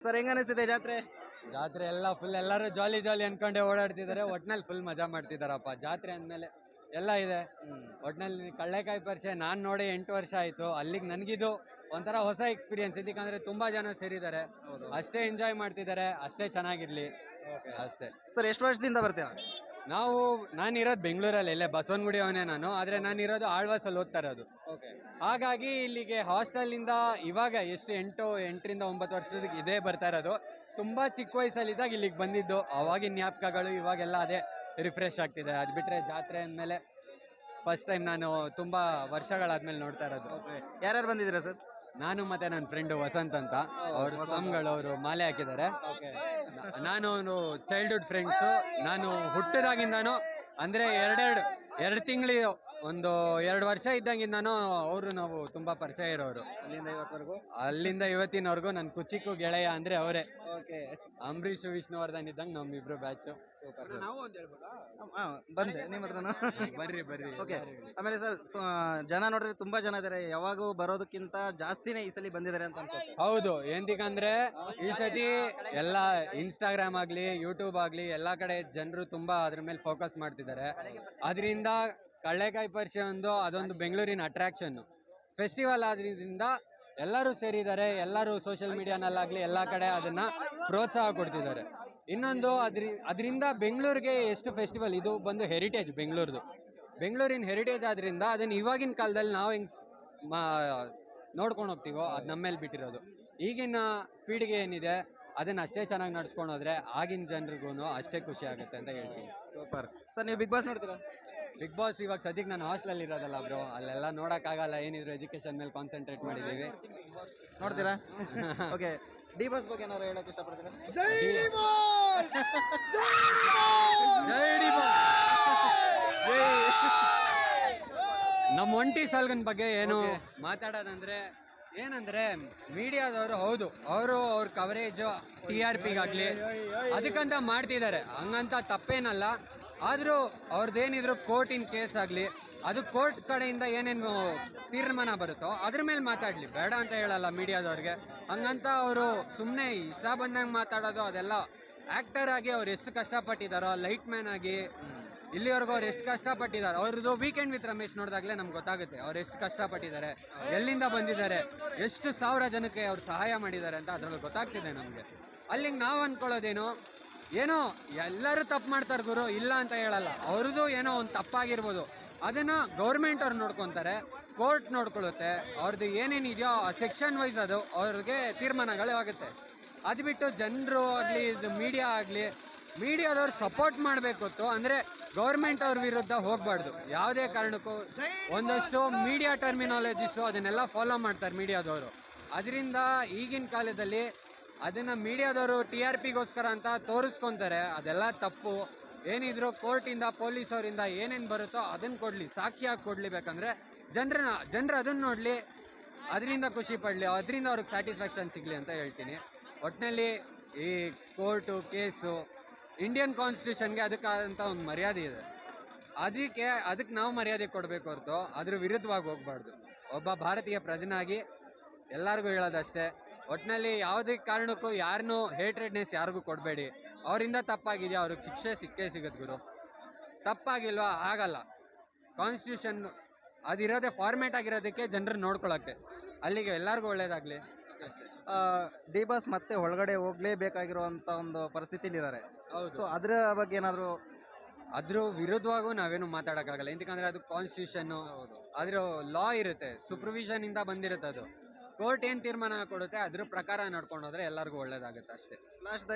Sir ಹೆಂಗ ಅನಿಸ್ತಿದೆ ಜಾತ್ರೆ? ಜಾತ್ರೆ ಎಲ್ಲ ಫುಲ್ ಎಲ್ಲರೂ ಜಾಲಿ ಜಾಲಿ ಅನ್ಕೊಂಡೆ ಓಡಾಡ್ತಿದ್ದಾರೆ. ಒಟ್ನಲ್ಲಿ ಫುಲ್ ಮಜಾ ಮಾಡ್ತಿದಾರಪ್ಪ. ಜಾತ್ರೆ ಅಂದ್ಮೇಲೆ ಎಲ್ಲ ಇದೆ. ಒಟ್ನಲ್ಲಿ ಕಳ್ಳೆಕಾಯಿ ಪರಿಚಯ ನಾನು ನೋಡಿ 8 ವರ್ಷ ಆಯ್ತು. ಅಲ್ಲಿಗೆ ನನಗಿದು ಒಂಥರ ಹೊಸ ಎಕ್ಸ್ಪೀರಿಯನ್ಸ್. ಇದಕ್ಕಂದ್ರೆ ತುಂಬಾ ಜನ ಸೇರಿದ್ದಾರೆ, ಅಷ್ಟೇ ಎಂಜಾಯ್ ಮಾಡ್ತಿದ್ದಾರೆ, ಅಷ್ಟೇ ಚೆನ್ನಾಗಿರ್ಲಿ ಅಷ್ಟೇ. ಸರ್ ಎಷ್ಟು ವರ್ಷದಿಂದ ಬರ್ತೀರಾ? ನಾನಿರೋದು ಬೆಂಗಳೂರಲ್ಲಿ, ಇಲ್ಲೇ ಬಸವನಗುಡಿ ಅವನೇ ನಾನು. ಆದ್ರೆ ನಾನಿರೋದು ಆಳ್ವಾಸಲ್ಲಿ ಓದ್ತಾ ಇರೋದು. ಹಾಗಾಗಿ ಇಲ್ಲಿಗೆ ಹಾಸ್ಟೆಲಿಂದ ಇವಾಗ ಎಷ್ಟು 8ರಿಂದ 9 ವರ್ಷದ ಇದೇ ಬರ್ತಾ ಇರೋದು. ತುಂಬಾ ಚಿಕ್ಕ ವಯಸ್ಸಲ್ಲಿದ್ದಾಗ ಇಲ್ಲಿಗೆ ಬಂದಿದ್ದು, ಅವಾಗಿನ ಜ್ಞಾಪಕಗಳು ಇವಾಗೆಲ್ಲ ಅದೇ ರಿಫ್ರೆಶ್ ಆಗ್ತಿದೆ. ಅದು ಬಿಟ್ರೆ ಜಾತ್ರೆ ಅಂದಮೇಲೆ ಫಸ್ಟ್ ಟೈಮ್ ನಾನು ತುಂಬಾ ವರ್ಷಗಳಾದ್ಮೇಲೆ ನೋಡ್ತಾ ಇರೋದು. ಯಾರ್ಯಾರು ಬಂದಿದ್ದೀರಾ ಸರ್? ನಾನು ಮತ್ತೆ ನನ್ನ ಫ್ರೆಂಡ್ ವಸಂತ್ ಅಂತ, ಅವರು ಸ್ವಾಮಿಗಳು, ಅವರು ಮಾಲೆ ಹಾಕಿದ್ದಾರೆ. ನಾನು ಅವನು ಚೈಲ್ಡ್ಹುಡ್ ಫ್ರೆಂಡ್ಸು. ನಾನು ಹುಟ್ಟಿದಾಗಿಂದಾನು ಅಂದ್ರೆ ಎರಡು ತಿಂಗಳು, ಒಂದು 2 ವರ್ಷ ಇದ್ದಂಗಿಂದಾನು ನಾವು ತುಂಬಾ ಪರಿಚಯ ಇರೋರು. ಅಲ್ಲಿಂದ ಇವತ್ತಿನವರೆಗೂ ನನ್ನ ಕುಚಿಕ್ಕು ಗೆಳೆಯ ಅಂದ್ರೆ ಅವರೇ. ಅಂಬರೀಶ್ ವಿಷ್ಣುವರ್ಧನ್ ಇದ್ದಂಗೆ ನಮ್ಮಿಬ್ರು ಬ್ಯಾಚು. ಬಂದೆ ನಿಮ್ಮ ಹತ್ರನೂ. ಬರ್ರಿ. ಆಮೇಲೆ ಸರ್ ಜನ ನೋಡ್ರಿ ತುಂಬಾ ಜನ ಇದಾರೆ. ಯಾವಾಗೂ ಬರೋದಕ್ಕಿಂತ ಜಾಸ್ತಿನೇ ಈ ಸಲ ಬಂದಿದ್ದಾರೆ ಅಂತ ಅನ್ಸುತ್ತೆ. ಹೌದು, ಎಂತಿಕಂದ್ರೆ ಈ ಸತಿ ಎಲ್ಲ ಇನ್ಸ್ಟಾಗ್ರಾಮ್ ಆಗ್ಲಿ, ಯೂಟ್ಯೂಬ್ ಆಗ್ಲಿ, ಎಲ್ಲಾ ಕಡೆ ಜನರು ತುಂಬಾ ಅದ್ರ ಮೇಲೆ ಫೋಕಸ್ ಮಾಡ್ತಿದ್ದಾರೆ. ಅದರಿಂದ ಕಳ್ಳೆಕಾಯಿ ಪರಿಷೆ ಅದೊಂದು ಬೆಂಗಳೂರಿನ ಅಟ್ರಾಕ್ಷನ್ ಫೆಸ್ಟಿವಲ್ ಆದ್ರಿಂದ ಎಲ್ಲರೂ ಸೇರಿದ್ದಾರೆ. ಎಲ್ಲರೂ ಸೋಷಿಯಲ್ ಮೀಡಿಯಾನಲ್ಲಾಗ್ಲಿ ಎಲ್ಲ ಕಡೆ ಅದನ್ನ ಪ್ರೋತ್ಸಾಹ ಕೊಡ್ತಿದ್ದಾರೆ. ಇನ್ನೊಂದು ಅದರಿಂದ ಬೆಂಗಳೂರಿಗೆ ಎಷ್ಟು ಫೆಸ್ಟಿವಲ್, ಇದು ಬಂದು ಹೆರಿಟೇಜ್ ಬೆಂಗಳೂರಿನ ಹೆರಿಟೇಜ್ ಆದ್ರಿಂದ ಅದನ್ನ ಇವಾಗಿನ ಕಾಲದಲ್ಲಿ ನಾವು ಹೆಂಗ್ ನೋಡ್ಕೊಂಡು ಹೋಗ್ತೀವೋ ಅದು ನಮ್ಮ ಮೇಲೆ ಬಿಟ್ಟಿರೋದು. ಈಗಿನ ಪೀಳಿಗೆ ಏನಿದೆ ಅದನ್ನ ಅಷ್ಟೇ ಚೆನ್ನಾಗಿ ನಡ್ಸ್ಕೊಂಡು ಹೋದ್ರೆ ಆಗಿನ ಜನರಿಗೂ ಅಷ್ಟೇ ಖುಷಿ ಆಗುತ್ತೆ ಅಂತ ಹೇಳ್ತೀನಿ. ಸೂಪರ್. ಸರ್ ನೀವು ಬಿಗ್ ಬಾಸ್ ನೋಡ್ತೀರಾ? ಬಿಗ್ ಬಾಸ್ ಇವಾಗ ಸದ್ಯಕ್ಕೆ ನಾನು ಹಾಸ್ಟೆಲ್ ಇರೋದಲ್ಲ ಬ್ರೋ, ಅಲ್ಲೆಲ್ಲ ನೋಡೋಕ್ಕಾಗಲ್ಲ. ಏನಿದ್ರು ಎಜುಕೇಶನ್ ಮೇಲೆ ಕಾನ್ಸಂಟ್ರೇಟ್ ಮಾಡಿದ್ದೀವಿ. ನೋಡ್ತೀರಾ? ಓಕೆ. ಡಿ ಬಾಸ್ ಬಗ್ಗೆ ಏನಾದ್ರು ಹೇಳಕ್ ಇಷ್ಟಪಡ್ತೀರಾ? ಜೈ ಡಿ ಬಾಸ್. ನಮ್ಮ ಒಂಟಿ ಸಲ್ಗನ್ ಬಗ್ಗೆ ಏನು ಮಾತಾಡೋದಂದ್ರೆ ಏನಂದ್ರೆ, ಮೀಡಿಯಾದವರು ಹೌದು ಅವ್ರ ಕವರೇಜ್ TRPಗಾಗ್ಲಿ ಅದಕ್ಕಂತ ಮಾಡ್ತಿದ್ದಾರೆ, ಹಂಗಂತ ತಪ್ಪೇನಲ್ಲ. ಆದರೂ ಅವ್ರದ್ದೇನಿದ್ರು ಕೋರ್ಟಿನ ಕೇಸ್ ಆಗಲಿ, ಅದು ಕೋರ್ಟ್ ಕಡೆಯಿಂದ ಏನೇನು ತೀರ್ಮಾನ ಬರುತ್ತೋ ಅದ್ರ ಮೇಲೆ ಮಾತಾಡಲಿ, ಬೇಡ ಅಂತ ಹೇಳಲ್ಲ ಮೀಡಿಯಾದವ್ರಿಗೆ. ಹಂಗಂತ ಅವರು ಸುಮ್ಮನೆ ಇಷ್ಟ ಬಂದಂಗೆ ಮಾತಾಡೋದು ಅದೆಲ್ಲ ಆ್ಯಕ್ಟರ್ ಆಗಿ ಅವ್ರು ಎಷ್ಟು ಕಷ್ಟಪಟ್ಟಿದ್ದಾರೋ, ಲೈಟ್ ಮ್ಯಾನ್ ಆಗಿ ಇಲ್ಲಿವರೆಗೂ ಅವ್ರು ಎಷ್ಟು ಕಷ್ಟಪಟ್ಟಿದ್ದಾರೆ. ಅವ್ರದ್ದು ವೀಕೆಂಡ್ ವಿತ್ ರಮೇಶ್ ನೋಡಿದಾಗಲೇ ನಮ್ಗೆ ಗೊತ್ತಾಗುತ್ತೆ ಅವ್ರು ಎಷ್ಟು ಕಷ್ಟಪಟ್ಟಿದ್ದಾರೆ, ಎಲ್ಲಿಂದ ಬಂದಿದ್ದಾರೆ, ಎಷ್ಟು ಸಾವಿರ ಜನಕ್ಕೆ ಅವ್ರು ಸಹಾಯ ಮಾಡಿದ್ದಾರೆ ಅಂತ ಅದ್ರಲ್ಲಿ ಗೊತ್ತಾಗ್ತಿದೆ ನಮಗೆ. ಅಲ್ಲಿಗೆ ನಾವು ಅಂದ್ಕೊಳ್ಳೋದೇನು, ಏನೋ ಎಲ್ಲರೂ ತಪ್ಪು ಮಾಡ್ತಾರೆ ಗುರು, ಇಲ್ಲ ಅಂತ ಹೇಳಲ್ಲ. ಅವ್ರದ್ದು ಏನೋ ಒಂದು ತಪ್ಪಾಗಿರ್ಬೋದು, ಅದನ್ನು ಗೌರ್ಮೆಂಟ್ ಅವ್ರು ನೋಡ್ಕೊತಾರೆ, ಕೋರ್ಟ್ ನೋಡ್ಕೊಳ್ಳುತ್ತೆ. ಅವ್ರದ್ದು ಏನೇನಿದೆಯೋ ಸೆಕ್ಷನ್ ವೈಸ್ ಅದು ಅವ್ರಿಗೆ ತೀರ್ಮಾನಗಳು ಆಗುತ್ತೆ. ಅದು ಬಿಟ್ಟು ಜನರು ಆಗಲಿ, ಇದು ಮೀಡಿಯಾ ಆಗಲಿ, ಮೀಡಿಯಾದವ್ರು ಸಪೋರ್ಟ್ ಮಾಡಬೇಕಿತ್ತು. ಅಂದರೆ ಗೌರ್ಮೆಂಟ್ ಅವ್ರ ವಿರುದ್ಧ ಹೋಗಬಾರ್ದು ಯಾವುದೇ ಕಾರಣಕ್ಕೂ. ಒಂದಷ್ಟು ಮೀಡಿಯಾ ಟರ್ಮಿನಾಲಜಿಸು ಅದನ್ನೆಲ್ಲ ಫಾಲೋ ಮಾಡ್ತಾರೆ ಮೀಡಿಯಾದವರು. ಅದರಿಂದ ಈಗಿನ ಕಾಲದಲ್ಲಿ ಅದನ್ನು ಮೀಡಿಯಾದವರು TRPಗೋಸ್ಕರ ಅಂತ ತೋರಿಸ್ಕೊತಾರೆ, ಅದೆಲ್ಲ ತಪ್ಪು. ಏನಿದ್ರು ಕೋರ್ಟಿಂದ ಪೊಲೀಸವರಿಂದ ಏನೇನು ಬರುತ್ತೋ ಅದನ್ನು ಕೊಡಲಿ, ಸಾಕ್ಷಿಯಾಗಿ ಕೊಡಲಿ. ಬೇಕಂದರೆ ಜನರು ಅದನ್ನು ನೋಡಲಿ, ಅದರಿಂದ ಖುಷಿ ಪಡಲಿ, ಅದರಿಂದ ಅವ್ರಿಗೆ ಸ್ಯಾಟಿಸ್ಫ್ಯಾಕ್ಷನ್ ಸಿಗಲಿ ಅಂತ ಹೇಳ್ತೀನಿ. ಒಟ್ಟಿನಲ್ಲಿ ಈ ಕೋರ್ಟು ಕೇಸು ಇಂಡಿಯನ್ ಕಾನ್ಸ್ಟಿಟ್ಯೂಷನ್ಗೆ ಅದಕ್ಕಾದಂಥ ಒಂದು ಮರ್ಯಾದೆ ಇದೆ. ಅದಕ್ಕೆ ನಾವು ಮರ್ಯಾದೆ ಕೊಡಬೇಕು ಹೊರತು ಅದ್ರ ವಿರುದ್ಧವಾಗಿ ಹೋಗ್ಬಾರ್ದು. ಒಬ್ಬ ಭಾರತೀಯ ಪ್ರಜೆನಾಗಿ ಎಲ್ಲರಿಗೂ ಹೇಳೋದಷ್ಟೇ, ಒಟ್ಟಿನಲ್ಲಿ ಯಾವುದೇ ಕಾರಣಕ್ಕೂ ಯಾರನ್ನೂ ಹೇಟ್ರೆಡ್ನೆಸ್ ಯಾರಿಗೂ ಕೊಡಬೇಡಿ. ಅವರಿಂದ ತಪ್ಪಾಗಿದೆಯಾ ಅವ್ರಿಗೆ ಶಿಕ್ಷೆ ಸಿಗುತ್ತೆ ಗುರು. ತಪ್ಪಾಗಿಲ್ವಾ? ಆಗಲ್ಲ. ಕಾನ್ಸ್ಟಿಟ್ಯೂಷನ್ ಅದಿರೋದೇ ಫಾರ್ಮೇಟ್ ಆಗಿರೋದಕ್ಕೆ ಜನರು ನೋಡ್ಕೊಳ್ಳೋಕ್ಕೆ. ಅಲ್ಲಿಗೆ ಎಲ್ಲರಿಗೂ ಒಳ್ಳೇದಾಗಲಿ ಅಷ್ಟೇ. ಡಿ ಬಾಸ್ ಮತ್ತೆ ಒಳಗಡೆ ಹೋಗ್ಲೇಬೇಕಾಗಿರುವಂತ ಒಂದು ಪರಿಸ್ಥಿತಿಲಿದ್ದಾರೆ. ಸೊ ಅದ್ರ ಬಗ್ಗೆ ಏನಾದ್ರು? ಅದ್ರ ವಿರುದ್ಧವಾಗೂ ನಾವೇನು ಮಾತಾಡೋಕ್ಕಾಗಲ್ಲ, ఎందుకంದ್ರೆ ಅದು ಕಾನ್ಸ್ಟಿಟ್ಯೂಷನ್, ಅದ್ರ ಲಾ ಇರುತ್ತೆ, ಸೂಪರ್ವಿಷನ್ ಇಂದ ಬಂದಿರುತ್ತೆ. ಅದು ಕೋರ್ಟ್ ಏನು ತೀರ್ಮಾನ ಕೊಡುತ್ತೆ ಅದ್ರ ಪ್ರಕಾರ ನಡ್ಕೊಂಡು ಹೋದ್ರೆ ಎಲ್ಲರಿಗೂ ಒಳ್ಳೇದಾಗುತ್ತೆ ಅಷ್ಟೇ.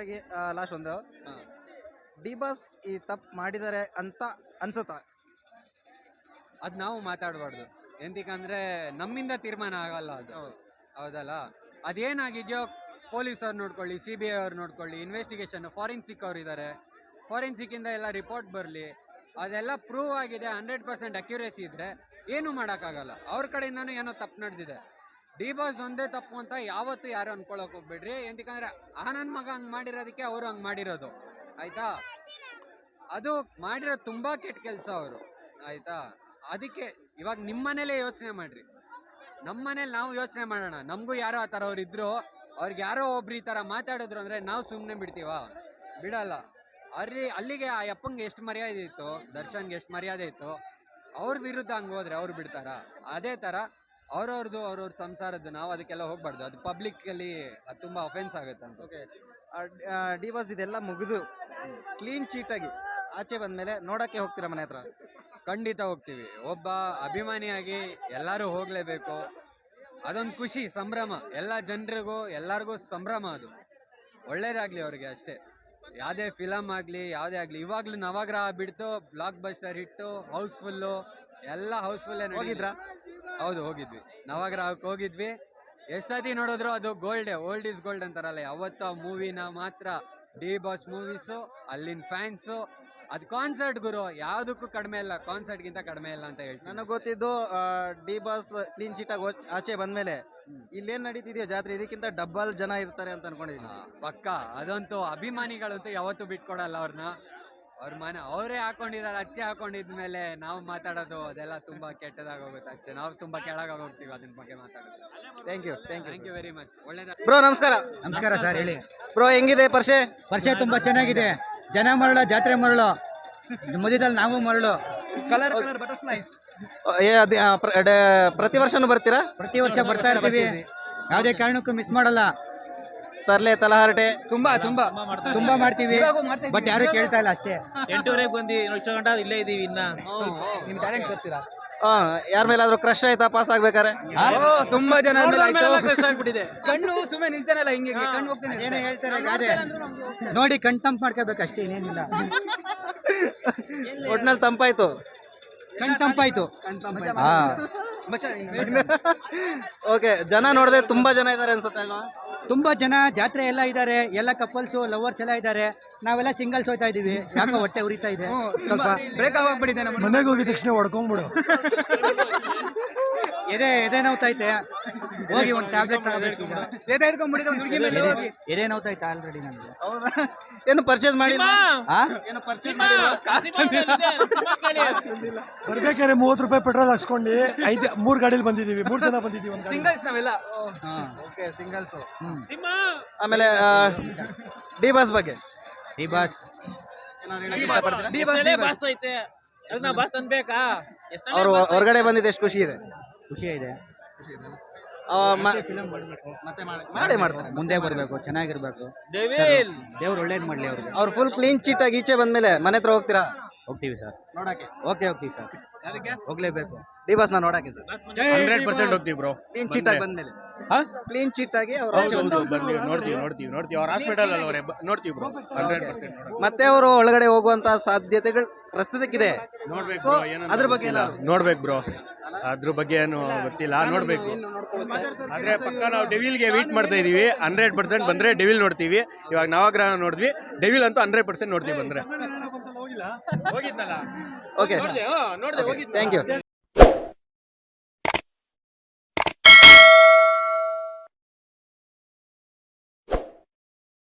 ಲಾಸ್ಟ್ ಒಂದು, ಡಿ ಬಾಸ್ ಈ ತಪ್ಪು ಮಾಡಿದ್ದಾರೆ ಅಂತ ಅನ್ಸುತ್ತಾ? ಅದು ನಾವು ಮಾತಾಡಬಾರ್ದು, ಎಂತಕ್ಕಂದ್ರೆ ನಮ್ಮಿಂದ ತೀರ್ಮಾನ ಆಗಲ್ಲ ಅದು. ಹೌದಲ್ಲ? ಅದೇನಾಗಿದೆಯೋ ಪೊಲೀಸವ್ರು ನೋಡ್ಕೊಳ್ಳಿ, CBI ಅವ್ರು ನೋಡ್ಕೊಳ್ಳಿ, ಇನ್ವೆಸ್ಟಿಗೇಷನ್ ಫಾರೆನ್ಸಿಕ್ ಅವ್ರು ಇದ್ದಾರೆ, ಫಾರೆನ್ಸಿಕ್ಕಿಂದ ಎಲ್ಲ ರಿಪೋರ್ಟ್ ಬರಲಿ, ಅದೆಲ್ಲ ಪ್ರೂವ್ ಆಗಿದೆ, 100% ಅಕ್ಯುರೇಸಿ ಇದ್ದರೆ ಏನೂ ಮಾಡೋಕ್ಕಾಗಲ್ಲ. ಅವ್ರ ಕಡೆಯಿಂದನೂ ಏನೋ ತಪ್ಪು ನಡೆದಿದೆ. ಡಿ ಬಾಸ್ ಒಂದೇ ತಪ್ಪು ಅಂತ ಯಾವತ್ತೂ ಯಾರು ಅನ್ಕೊಳ್ಳೋಕೆ ಹೋಗ್ಬೇಡ್ರಿ. ಎಂತಕ್ಕಂದ್ರೆ ನನ್ನ ಮಗ ಹಂಗೆ ಮಾಡಿರೋದಕ್ಕೆ ಅವರು ಹಂಗೆ ಮಾಡಿರೋದು, ಆಯಿತಾ? ಅದು ಮಾಡಿರೋದು ತುಂಬ ಕೆಟ್ಟ ಕೆಲಸ ಅವರು, ಆಯಿತಾ? ಅದಕ್ಕೆ ಇವಾಗ ನಿಮ್ಮ ಮನೇಲೇ ಯೋಚನೆ ಮಾಡಿರಿ, ನಮ್ಮ ಮನೇಲಿ ನಾವು ಯೋಚನೆ ಮಾಡೋಣ. ನಮಗೂ ಯಾರೋ ಆ ಥರ ಅವ್ರು ಇದ್ದರು, ಅವ್ರಿಗೆ ಯಾರೋ ಒಬ್ರು ಈ ತರ ಮಾತಾಡಿದ್ರು ಅಂದ್ರೆ ನಾವು ಸುಮ್ಮನೆ ಬಿಡಲ್ಲ. ಅಲ್ಲಿಗೆ ಆ ಯಪ್ಪಂಗೆ ಎಷ್ಟು ಮರ್ಯಾದೆ ಇತ್ತು, ದರ್ಶನ್ಗೆ ಎಷ್ಟು ಮರ್ಯಾದೆ ಇತ್ತು, ಅವ್ರ ವಿರುದ್ಧ ಹಂಗೆ ಹೋದ್ರೆ ಅವ್ರು ಬಿಡ್ತಾರ? ಅದೇ ತರ ಅವ್ರವ್ರ ಸಂಸಾರದ್ದು ನಾವು ಅದಕ್ಕೆಲ್ಲ ಹೋಗ್ಬಾರ್ದು. ಅದು ಪಬ್ಲಿಕ್ ಅಲ್ಲಿ ಅದು ತುಂಬಾ ಅಫೆನ್ಸ್ ಆಗುತ್ತೆ ಅಂತ. ಓಕೆ, ಡಿ ಬಾಸ್ ಇದೆಲ್ಲ ಮುಗಿದು ಕ್ಲೀನ್ ಚೀಟಾಗಿ ಆಚೆ ಬಂದ್ಮೇಲೆ ನೋಡಕ್ಕೆ ಹೋಗ್ತೀರಾ ಮನೆ ಹತ್ರ? ಖಂಡಿತ ಹೋಗ್ತೀವಿ. ಒಬ್ಬ ಅಭಿಮಾನಿಯಾಗಿ ಎಲ್ಲರೂ ಹೋಗ್ಲೇಬೇಕು. ಅದೊಂದು ಖುಷಿ, ಸಂಭ್ರಮ, ಎಲ್ಲ ಜನರಿಗೂ ಎಲ್ಲರಿಗೂ ಸಂಭ್ರಮ. ಅದು ಒಳ್ಳೇದಾಗ್ಲಿ ಅವ್ರಿಗೆ ಅಷ್ಟೇ. ಯಾವುದೇ ಫಿಲಮ್ ಆಗಲಿ ಯಾವುದೇ ಆಗಲಿ, ಇವಾಗಲೂ ನವಗ್ರಹ ಬಿಡ್ತು, ಬ್ಲಾಕ್ ಬಸ್ಟರ್ ಹಿಟ್ಟು, ಹೌಸ್ಫುಲ್ಲು, ಎಲ್ಲ ಹೌಸ್ಫುಲ್ಲೇ. ಹೋಗಿದ್ರಾ? ಹೌದು, ಹೋಗಿದ್ವಿ. ನವಗ್ರಹಕ್ಕೆ ಹೋಗಿದ್ವಿ. ಎಷ್ಟು ಸತಿ ನೋಡಿದ್ರು ಅದು ಗೋಲ್ಡೇ, ಓಲ್ಡ್ ಈಸ್ ಗೋಲ್ಡ್ ಅಂತಾರಲ್ಲ, ಯಾವತ್ತು ಆ ಮೂವಿನ ಮಾತ್ರ ಡಿ ಬಾಸ್ ಮೂವೀಸು, ಅಲ್ಲಿನ ಫ್ಯಾನ್ಸು, ಅದು ಕಾನ್ಸರ್ಟ್ ಗುರು, ಯಾವುದಕ್ಕೂ ಕಡಿಮೆ ಇಲ್ಲ, ಕಾನ್ಸರ್ಟ್ಗಿಂತ ಕಡಿಮೆ ಇಲ್ಲ ಅಂತ ಹೇಳ್ತೀನಿ. ನನಗೆ ಗೊತ್ತಿದ್ದು ಡಿ ಬಾಸ್ ಕ್ಲೀನ್ ಚೀಟಾಗಿ ಆಚೆ ಬಂದ್ಮೇಲೆ ಇಲ್ಲೇನ್ ನಡೀತಿದೆಯೋ ಜಾತ್ರೆ, ಇದಕ್ಕಿಂತ ಡಬ್ಬಲ್ ಜನ ಇರ್ತಾರೆ ಅಂತ ಅನ್ಕೊಂಡಿದ್ದೀನಿ. ಪಕ್ಕ ಅದಂತೂ ಅಭಿಮಾನಿಗಳಂತೂ ಯಾವತ್ತೂ ಬಿಟ್ಕೊಡಲ್ಲ ಅವ್ರನ್ನ. ಅವ್ರ ಮನೆ ಅವರೇ ಹಾಕೊಂಡಿದ್ದಾರೆ, ಅಚ್ಚೆ ಹಾಕೊಂಡಿದ್ಮೇಲೆ ನಾವು ಮಾತಾಡೋದು ಅದೆಲ್ಲ ತುಂಬಾ ಕೆಟ್ಟದಾಗ ಹೋಗುತ್ತೆ ಅಷ್ಟೇ. ನಾವು ತುಂಬಾ ಕೆಳಗಾಗಿ ಹೋಗ್ತೀವಿ ಅದನ್ನ ಬಗ್ಗೆ ಮಾತಾಡೋದು. Thank you very much. ಒಳ್ಳೇದ ಬ್ರೋ, ನಮಸ್ಕಾರ. ನಮಸ್ಕಾರ ಸರ್, ಹೇಳಿ. ಬ್ರೋ, ಹೆಂಗಿದೆ ಪರಿಚಯ? ಪರಿಚಯ ತುಂಬಾ ಚೆನ್ನಾಗಿದೆ. ಜನ ಮರಳು, ಜಾತ್ರೆ ಮರಳು, ಮಧ್ಯದಲ್ಲಿ ನಾವು ಮರಳು. ಕಲರ್ ಬಟರ್ಫ್ಲೈಸ್ ಪ್ರತಿ ವರ್ಷನೂ ಬರ್ತೀರಾ? ಪ್ರತಿ ವರ್ಷ ಬರ್ತಾ ಇರ್ತೀವಿ, ಯಾವುದೇ ಕಾರಣಕ್ಕೂ ಮಿಸ್ ಮಾಡಲ್ಲ. ತರ್ಲೆ ತಲಹರಟೆ ತುಂಬಾ ತುಂಬಾ ಮಾಡ್ತೀವಿ, ಬಟ್ ಯಾರು ಕೇಳ್ತಾ ಇಲ್ಲ ಅಷ್ಟೇ. 8:30 ಬಂದು ಗಂಟ ಇಲ್ಲೇ ಇದೀವಿ. ಇನ್ನ ನಿಮ್ ಟ್ಯಾಲೆಂಟ್ ತೋರಿಸ್ತೀರಾ? ಯಾರ ಮೇಲಾದ್ರೂ ಕ್ರಶ್ ಆಯ್ತಾ ಪಾಸ್ ಆಗ್ಬೇಕಾರೆ? ತುಂಬಾ ಜನ ಆಗ್ಬಿಟ್ಟಿದೆ. ಕಣ್ಣು ಸುಮ್ಮನೆ ನಿಲ್ತಾನಲ್ಲ, ಹಿಂಗೆ ಕಣ್ಣು ಹೋಗ್ತಾನೆ. ಏನೋ ಹೇಳ್ತಾರೆ ಗಾದೆ ನೋಡಿ ಕಣ್ ತಂಪ್ ಮಾಡ್ಕೋಬೇಕು ಅಷ್ಟೇ, ಇನ್ನೇನಿಲ್ಲ. ಒಟ್ನಲ್ಲಿ ತಂಪಾಯ್ತು. ಕಣ್ ತಂಪಾಯ್ತು. ಹಾ, ಓಕೆ, ಜನ ನೋಡಿದ್ರೆ ತುಂಬಾ ಜನ ಇದಾರೆ ಅನ್ಸುತ್ತೆ ಅಲ್ವಾ? ತುಂಬಾ ಜನ ಜಾತ್ರೆ ಎಲ್ಲ ಇದ್ದಾರೆ, ಎಲ್ಲ ಕಪಲ್ಸು ಲವರ್ಸ್ ಎಲ್ಲ ಇದ್ದಾರೆ. ನಾವೆಲ್ಲ ಸಿಂಗಲ್ಸ್ ಹೋಗ್ತಾ ಇದೀವಿ, ಯಾಕೋ ಹೊಟ್ಟೆ ಉರಿತಾ ಇದೆ ಸ್ವಲ್ಪ. ಬ್ರೇಕ್ ಆಗ್ಬಿಟ್ಟಿದೆ. ಮನೆಗೆ ಹೋಗಿದ ತಕ್ಷಣ ಹೊಡ್ಕೊಂಡ್ಬಿಡು. ಎದೆ ನೋವ್ತೈತೆ, ಹೋಗಿ ಒಂದು ಟ್ಯಾಬ್ಲೆಟ್ ತಗೋಬೇಕು ಈಗ. ಎದೆ ನೋವ್ತೈತೆ ಆಲ್ರೆಡಿ ನನಗೆ. ಹೌದಾ? ಏನು ಪರ್ಚೇಸ್ ಮಾಡಿ? ಏನು ಪರ್ಚೇಸ್ ಮಾಡಿ? ಬರ್ಬೇಕಾದ್ರೆ 30 ರೂಪಾಯಿ ಪೆಟ್ರೋಲ್ ಹಾಕ್ಸ್ಕೊಂಡು 3 ಗಾಡಿಲಿ ಬಂದಿದೀವಿ, 3 ಜನ ಬಂದಿದೀವಿ. ಒಂದು ಸಿಂಗಲ್ಸ್ ನಾವೆಲ್ಲ. Okay, singles. ಆಮೇಲೆ ಡಿ ಬಾಸ್ ಬಗ್ಗೆ ಡಿ ಬಾಸ್ ಬಾಸ್ ಐತೆ, ಅದನ್ನ ಬಾಸ್ ಅನ್ಬೇಕಾ? ಅವ್ರು ಹೊರಗಡೆ ಬಂದಿದ್ದು ಎಷ್ಟು ಖುಷಿ ಇದೆ? ಖುಷಿ ಇದೆ. ಫಿಲಂ ಮಾಡಬೇಕು, ಮತ್ತೆ ಮಾಡೇ ಮಾಡ್ತಾರೆ. ಮುಂದೆ ಬರಬೇಕು, ಚೆನ್ನಾಗಿರ್ಬೇಕು. ದೇವ್ರು ಒಳ್ಳೇದು ಮಾಡ್ಲಿ ಅವ್ರಿಗೆ. ಅವ್ರು ಫುಲ್ ಕ್ಲೀನ್ ಚೀಟ್ ಆಗಿ ಈಚೆ ಬಂದ್ಮೇಲೆ ಮನೆ ಹತ್ರ ಹೋಗ್ತೀರಾ ಹೋಗ್ತೀವಿ ಸರ್, ನೋಡಕ್ಕೆ? ಓಕೆ ಹೋಗ್ತೀವಿ ಸರ್, ಹೋಗ್ಲೇಬೇಕು. ಡಿ ಬಾಸ್ ನ ನೋಡಕ್ಕೆ ಸರ್ 100% ಹೋಗ್ತೀವಿ ಬ್ರೋ. ಕ್ಲೀನ್ ಚೀಟ್ ಆಗಿ ಬಂದ್ಮೇಲೆ, ಕ್ಲೀನ್ ಚೀಟ್ ಆಗಿ ಅವ್ರು ಆಚೆ ನೋಡ್ತೀವಿ. ಅವ್ರ ಹಾಸ್ಪಿಟಲ್ ಅಲ್ಲಿ ಅವರೇ ನೋಡ್ತೀವಿ ಬ್ರೋ. 100% ಮತ್ತೆ ಅವರು ಒಳಗಡೆ ಹೋಗುವಂತ ಸಾಧ್ಯತೆಗಳು ಪ್ರಸ್ತುತಕ್ಕಿದೆ. ನೋಡ್ಬೇಕು ಸೊ bro, ಏನಂತ ಅದ್ರ ಬಗ್ಗೆ ಗೊತ್ತಿಲ್ಲ. ನೋಡ್ಬೇಕು ಬ್ರೋ, ಅದ್ರ ಬಗ್ಗೆ ಏನು ಗೊತ್ತಿಲ್ಲ, ನೋಡ್ಬೇಕು. ಆದ್ರೆ ಪಕ್ಕ ನಾವು ಡೆವಿಲ್ಗೆ ವೇಟ್ ಮಾಡ್ತಾ ಇದೀವಿ. 100% ಬಂದ್ರೆ ಡೆವಿಲ್ ನೋಡ್ತೀವಿ. ಇವಾಗ ನವಗ್ರಹ ನೋಡಿದ್ವಿ, ಡೆವಿಲ್ ಅಂತೂ 100% ನೋಡ್ತೀವಿ ಬಂದ್ರೆ. ಹೋಗಿದ್ನಲ್ಲ, ಓಕೆ, ನೋಡ್ದೆ, ಥ್ಯಾಂಕ್ ಯು.